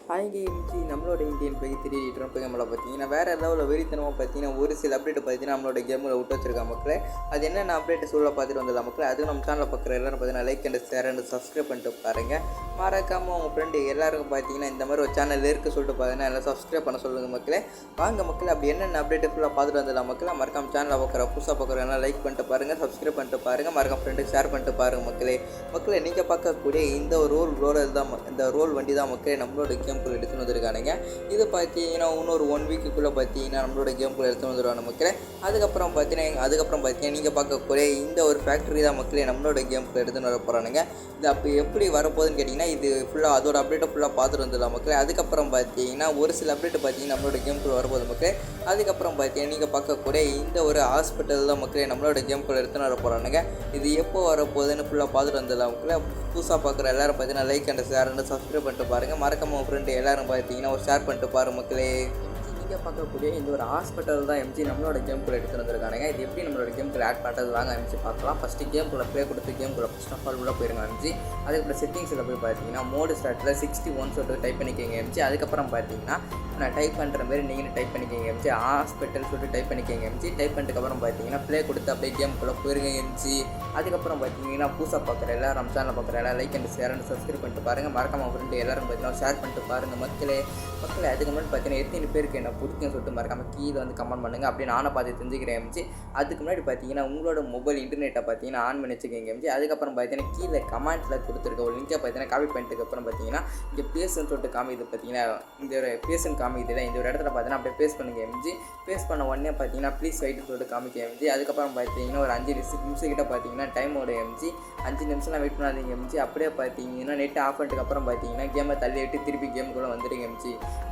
இன்றைக்கி நம்மளோட Indian by 3 Trump கேமில் பார்த்தீங்கன்னா வேறு லெவலில் வெறித்தனமாக பார்த்தீங்கன்னா ஒரு சில அப்டேட் பார்த்தீங்கன்னா நம்மளோட கேமில் விட்டு வச்சிருக்காங்க மக்களே. அது என்னென்ன அப்டேட் சொல்ல பார்த்துட்டு வந்ததா மக்களே. அதுவும் நம்ம சேனலில் பார்க்குற எல்லோரும் பார்த்தீங்கன்னா like and share and subscribe பண்ணிட்டு பாருங்கள். மறக்காமல் உங்கள் ஃப்ரெண்டு எல்லாருக்கும் பார்த்தீங்கன்னா இந்த மாதிரி ஒரு சேனல் இருக்குது சொல்லிட்டு பார்த்தீங்கன்னா எல்லாம் சப்ஸ்கிரைப் பண்ண சொல்லுங்கள் மக்களே. வாங்க மக்களே, அப்படி என்னென்ன அப்டேட் ஃபுல்லாக பார்த்துட்டு வந்ததா மக்களே. மறக்காம சேனலில் பார்க்குற புதுசாக பார்க்குற எல்லாம் லைக் பண்ணிட்டு பாருங்கள், சப்ஸ்கிரைப் பண்ணிட்டு பாருங்கள், மறக்காம ஃப்ரெண்டுக்கு ஷேர் பண்ணிட்டு பாருங்கள் மக்களே. நீங்கள் பார்க்கக்கூடிய இந்த ரோல் வண்டி தான் மக்களே நம்மளோட கேம்குள்ளே எடுத்துன்னு வந்திருக்கானுங்க. இது பார்த்தீங்கன்னா இன்னொரு 1 வீக்குள்ளே பார்த்தீங்கன்னா நம்மளோட கேம்குள்ளே எடுத்துன்னு வந்துடுவாங்க மக்களே. அதுக்கப்புறம் பார்த்தீங்கன்னா நீங்கள் பார்க்கக்கூடிய இந்த ஒரு ஃபேக்ட்ரி தான் மக்களே நம்மளோட கேம்குள்ளே எடுத்துன்னு வர போகிறானுங்க. இது அப்போ எப்படி வரப்போகுதுன்னு கேட்டிங்கன்னா இது ஃபுல்லாக அதோட அப்டேட்டை ஃபுல்லாக பார்த்துட்டு வந்துடலாம் மக்களே. அதுக்கப்புறம் பார்த்தீங்கன்னா ஒரு சில அப்டேட் பார்த்தீங்கன்னா நம்மளோட கேம்குள்ளே வரப்போகுது மக்களே. அதுக்கப்புறம் பார்த்தீங்கன்னா நீங்கள் பார்க்கக்கூடிய இந்த ஒரு ஹாஸ்பிட்டல் தான் மக்களே நம்மளோட கேம்குள்ளே எடுத்துன்னு வர போகிறானுங்க. இது எப்போ வரப்போகுதுன்னு ஃபுல்லாக பார்த்துட்டு வந்துடலாம் மக்களே. புதுசாக பார்க்குற எல்லோரும் பார்த்தீங்கன்னா like and share and subscribe பண்ணிட்டு பாருங்கள். மறக்காம உங்கள் ஃப்ரெண்டு எல்லோரும் பார்த்தீங்கன்னா ஒரு ஷேர் பண்ணிட்டு பாருங்கள் மக்களே. நீங்கள் பார்க்கக்கூடிய இந்த ஒரு ஹாஸ்பிட்டல் தான் நம்மளோட கேம்குள்ளே எடுத்துகிட்டு வந்திருக்கானுங்க. இது எப்படி நம்மளோட கேம்குள்ளே ஆட் பண்ணுறது வாங்க பார்க்கலாம். ஃபஸ்ட்டு கேம்குள்ளே ப்ளே கொடுத்து கேம்குள்ளே ஃபஸ்ட் ஆஃப் ஆல் உள்ளே போயிருங்க அதுக்கப்புறம் செட்டிங்ஸில் போய் பார்த்தீங்கன்னா மோடு ஸ்டார்ட்டில் 61 சொல்லிட்டு டைப் பண்ணிக்கோங்க அதுக்கப்புறம் பார்த்தீங்கன்னா நான் டைப் பண்ணுற மாதிரி நீங்களும் டைப் பண்ணிக்கோங்க ஹாஸ்பிட்டல் சொல்லிட்டு டைப் பண்ணிக்கோங்க டைப் பண்ணிட்டுக்கப்புறம் பார்த்தீங்கன்னா ப்ளே கொடுத்து அப்படியே கேம்குள்ளே போயிருங்க அதுக்கப்புறம் பார்த்தீங்கன்னா புதுசாக பார்க்குற எல்லோரும் நம்ம சேனலில் பார்க்குற எல்லாம் like and share and subscribe பண்ணிட்டு பாருங்கள். மறக்காம ஃப்ரெண்டு எல்லோரும் பார்த்தீங்கன்னா ஷேர் பண்ணிட்டு பாருங்கள் மக்களே. அதுக்கு முன்னாடி பார்த்தீங்கன்னா எத்தனை பேருக்கு என்ன பிடிக்குன்னு சொல்லிட்டு மறக்காமல் கீழே கமெண்ட் பண்ணுங்கள். அப்படி நானும் பார்த்து தெரிஞ்சுக்கிறேன் அதுக்கு முன்னாடி பார்த்தீங்கன்னா உங்களோட மொபைல் இன்டர்நெட்டை பார்த்தீங்கன்னா ஆன் பண்ணி வச்சுக்கோங்க அதுக்கப்புறம் பார்த்தீங்கன்னா கீழே கமெண்ட்டில் கொடுத்துருக்க ஒரு லிங்கை பார்த்தீங்கன்னா காப்பி பண்ணிட்டுக்கப்புறம் பார்த்தீங்கன்னா இங்கே பேசுன்னு சொல்லிட்டு காமிது பார்த்தீங்கன்னா இந்த ஒரு பேசுன்னு காமிக்குதுல இந்த ஒரு இடத்துல பார்த்தீங்கன்னா அப்படியே பேஸ் பண்ணுங்க பேஸ் பண்ண உடனே பார்த்தீங்கன்னா ப்ளீஸ் வெயிட்னு சொல்லிட்டு காமிக்க அதுக்கப்புறம் பார்த்தீங்கன்னா ஒரு 5 நிமிஷம் கிட்ட பார்த்தீங்கன்னா டைமோட 5 நிமிஷம்லாம் வெயிட் பண்ணாதீங்க அப்படியே பார்த்தீங்கன்னா நெட் ஆஃப் பண்ணிட்டுக்கப்புறம் பார்த்தீங்கன்னா கேமை தள்ளி விட்டு திருப்பி கேமுக்குள்ளே வந்துடுங்க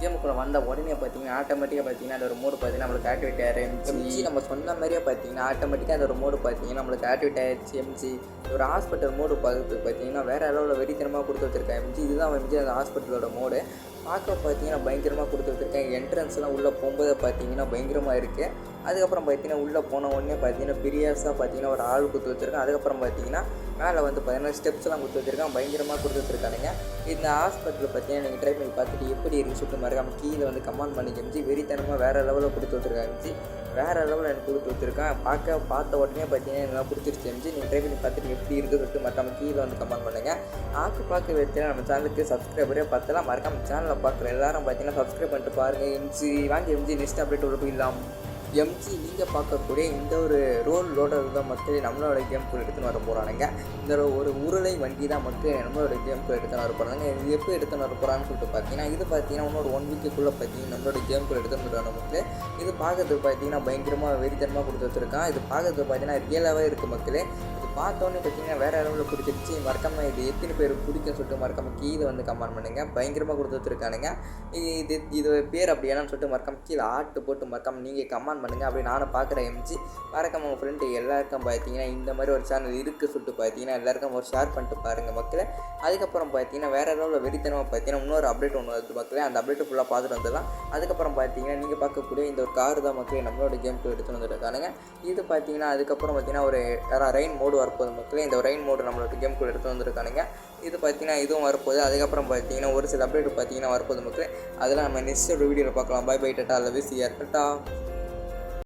கேமுக்குள்ளே வந்த உடனே பார்த்தீங்கன்னா ஆட்டோமேட்டிக்காக பார்த்தீங்கன்னா அந்த ஒரு மோடு பார்த்தீங்கன்னா நம்மளுக்கு ஆக்டிவேட் ஆகிடுச்சு. நம்ம சொன்ன மாதிரியே பார்த்தீங்கன்னா ஆட்டோமேட்டிக்காக அந்த ஒரு மோடு பார்த்தீங்கன்னா நம்மளுக்கு ஆக்டிவேட் ஆகிடுச்சு. ஒரு ஹாஸ்பிட்டல் மோடு பார்க்குறதுக்கு பார்த்தீங்கன்னா வேறு அளவில் வெறித்தனமாக கொடுத்து வச்சுருக்கேன் இதுதான் அந்த ஹாஸ்பிட்டலோட மோடு பார்க்க பார்த்தீங்கன்னா பயங்கரமாக கொடுத்து வச்சுருக்கேன். என்ட்ரன்ஸ்லாம் உள்ளே போகும்போது பார்த்தீங்கன்னா பயங்கரமாக இருக்குது. அதுக்கப்புறம் பார்த்தீங்கன்னா உள்ளே போன உடனே பார்த்தீங்கன்னா பிரியாஸாக பார்த்தீங்கன்னா ஒரு ஆள் கொடுத்து வச்சுருக்கேன். அதுக்கப்புறம் பார்த்தீங்கன்னா மேலே பார்த்தீங்கன்னா ஸ்டெப்ஸ்லாம் கொடுத்து வச்சுருக்கேன். பயங்கரமாக கொடுத்து வச்சுருக்கானுங்க. இந்த ஹாஸ்பிட்டலில் பார்த்தீங்கன்னா நீங்கள் ட்ரை பண்ணி பார்த்துட்டு எப்படி இருக்குது சொல்லிட்டு மறக்காமல் கீழே கமெண்ட் பண்ணிக்க வெறித்தனமாக வேறு லெவலில் கொடுத்து வச்சுருக்காங்க வேறு லெவலில் எனக்கு கொடுத்து வச்சுருக்கேன். பார்த்த உடனே பார்த்தீங்கன்னா நல்லா பிடிச்சிருச்சு நீங்கள் ட்ரை பண்ணி பார்த்துட்டு எப்படி இருக்குது சொல்லிட்டு மறக்காமல் கீழே கமெண்ட் பண்ணுங்கள். பார்க்க வச்சுன்னா நம்ம சேனலுக்கு சப்ஸ்கிரைபரே பார்த்தலாம். மறக்காமல் சேனலில் பார்க்குற எல்லாரும் பார்த்தீங்கன்னா சப்ஸ்கிரைப் பண்ணிட்டு பாருங்கள். வாங்கி நெக்ஸ்ட் அப்டேட் உள்ள போயிடலாம். நீங்கள் பார்க்கக்கூடிய இந்த ஒரு ரோல் லோடர் தான் மக்கள் நம்மளோட கேம்குள்ளே எடுத்துன்னு வர போகிறானுங்க. இந்த ஒரு உருளை வண்டி தான் மக்கள் நம்மளோட கேம்குள்ளே எடுத்துன்னு வர போகிறாங்க. இது எப்போ எடுத்துன்னு வர போகிறான்னு சொல்லிட்டு பார்த்தீங்கன்னா இது பார்த்தீங்கன்னா இன்னொரு 1 வீக்குள்ளே பார்த்தீங்கன்னா நம்மளோட கேம்குள்ளே எடுத்துன்னு வருவாங்க மக்கள். இது பார்க்கறதுக்கு பார்த்தீங்கன்னா பயங்கரமாக வெறித்தனமாக கொடுத்து வச்சுருக்கான். இது பார்க்கறதுக்கு பார்த்தீங்கன்னா ரியலாகவே இருக்குது மக்களே. இது பார்த்தோன்னே பார்த்தீங்கன்னா வேறு அளவில் பிடிச்சிருச்சு. மறக்காமல் இது எத்தனை பேர் பிடிக்குன்னு சொல்லிட்டு மறக்காமல் கீழே கமெண்ட் பண்ணுங்கள். பயங்கரமாக கொடுத்து வச்சுருக்கானுங்க. இது பேர் அப்படி என்னன்னு சொல்லிட்டு மறக்காமல் கீழே ஆட்டு போட்டு மறக்காமல் நீங்கள் கமெண்ட் பண்ணுங்கள். அப்படி நானும் பார்க்குறேன் மறக்காம உங்கள் ஃப்ரெண்டு எல்லாருக்கும் பார்த்தீங்கன்னா இந்த மாதிரி ஒரு சேனல் இருக்குது சொல்லிட்டு பார்த்தீங்கன்னா எல்லாருக்கும் ஒரு ஷேர் பண்ணிட்டு பாருங்கள் மக்களே. அதுக்கப்புறம் பார்த்தீங்கன்னா வேறு ஏதாவது வெறித்தனமாக பார்த்தீங்கன்னா இன்னொரு அப்டேட் ஒன்று வருது மக்களே. அந்த அப்டேட்டு ஃபுல்லாக பார்த்துட்டு வந்துடலாம். அதுக்கப்புறம் பார்த்தீங்கன்னா நீங்கள் பார்க்கக்கூடிய இந்த ஒரு கார் தான் மக்களே நம்மளோட கேமுக்கு எடுத்துகிட்டு வந்துருக்கானுங்க. இது பார்த்தீங்கன்னா அதுக்கப்புறம் பார்த்தீங்கன்னா ஒரு ரெயின் மோடு வரப்போகுது மக்களே. இந்த ரெயின் மோடு நம்மளோட கேமுக்கு எடுத்து வந்துருக்கானுங்க. இது பார்த்தீங்கன்னா இதுவும் வரப்போகுது. அதுக்கப்புறம் பார்த்தீங்கன்னா ஒரு சில அப்டேட் பார்த்தீங்கன்னா வரப்போகுது மக்களே. அதெல்லாம் நம்ம நெக்ஸ்ட் ஒரு வீடியோவில் பார்க்கலாம். பை டாட்டா லவ் யூ சி ஆர் டாட்டா.